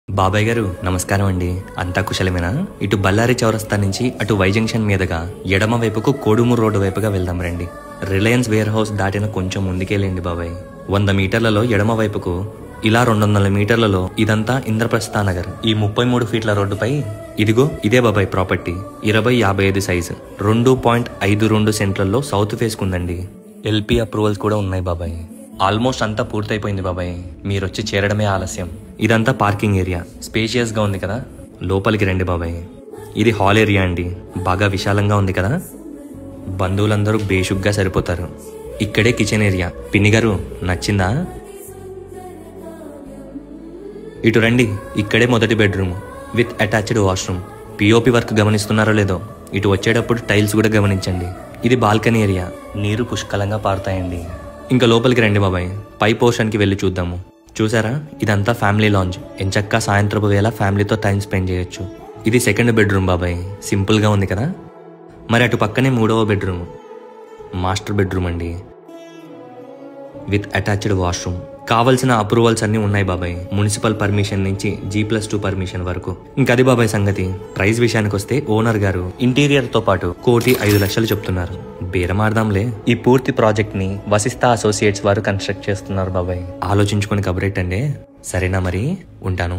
బాబాయ్ గారు నమస్కారం అండి. అంతా కుశలమేనా? ఇటు బళ్ళారి చౌరస్తా నుంచి అటు వై జంక్షన్ మీదుగా ఎడమ వైపుకు కోడుమూరు రోడ్డు వైపుగా వెళ్దాం రండి. రిలయన్స్ వేర్ హౌస్ దాటిన కొంచెం ముందుకెళ్ళండి బాబాయ్. 100 మీటర్లలో ఎడమ వైపుకు, ఇలా 200 మీటర్లలో ఇదంతా ఇంద్రప్రస్థ నగర్. ఈ 33 ఫీట్ల రోడ్డుపై ఇదిగో ఇదే బాబాయ్ ప్రాపర్టీ. 20/55 సైజు, 2.52 సెంట్లలో సౌత్ ఫేస్ కుందండి. ఎల్పీ అప్రూవల్స్ కూడా ఉన్నాయి బాబాయ్. ఆల్మోస్ట్ అంతా పూర్తయిపోయింది బాబాయ్. మీరొచ్చి చేరడమే ఆలస్యం. ఇదంతా పార్కింగ్ ఏరియా. స్పేషియస్ గా ఉంది కదా, లోపలికి రండి బాబాయ్. ఇది హాల్ ఏరియా అండి. బాగా విశాలంగా ఉంది కదా, బంధువులందరూ బేషుగ్గా సరిపోతారు. ఇక్కడే కిచెన్ ఏరియా. పిన్ని గారు నచ్చిందా? ఇటు రండి, ఇక్కడే మొదటి bedroom with attached washroom. POP work గమనిస్తున్నారో లేదో, ఇటు వచ్చేటప్పుడు టైల్స్ కూడా గమనించండి. ఇది బాల్కనీ ఏరియా. నీరు పుష్కలంగా పారుతాయండి. ఇంకా లోపలికి రండి బాబాయ్. పై పోర్షన్కి వెళ్ళి చూద్దాము. చూసారా, ఇదంతా ఫ్యామిలీ లాంజ్. ఎంచక్కా సాయంత్రపు వేళ ఫ్యామిలీతో టైం స్పెండ్ చేయొచ్చు. ఇది సెకండ్ బెడ్రూమ్ బాబాయ్. సింపుల్గా ఉంది కదా. మరి అటు పక్కనే 3వ బెడ్రూమ్, మాస్టర్ బెడ్రూమ్ అండి, విత్ అటాచ్డ్ వాష్రూమ్. కావలసిన అప్రూవల్స్ అన్నీ ఉన్నాయి బాబాయ్. మున్సిపల్ పర్మిషన్ నుంచి G+2 పర్మిషన్ వరకు. ఇంకది బాబాయ్ సంగతి. ప్రైస్ విషయానికి వస్తే ఓనర్ గారు ఇంటీరియర్ తో పాటు 1,05,00,000 చెప్తున్నారు. బేరమాడదాంలే. ఈ పూర్తి ప్రాజెక్ట్ ని వశిష్ఠ అసోసియేట్స్ వారు కన్స్ట్రక్ట్ చేస్తున్నారు బాబాయ్. ఆలోచించుకొని కబురెట్టండి. సరేనా మరి, ఉంటాను.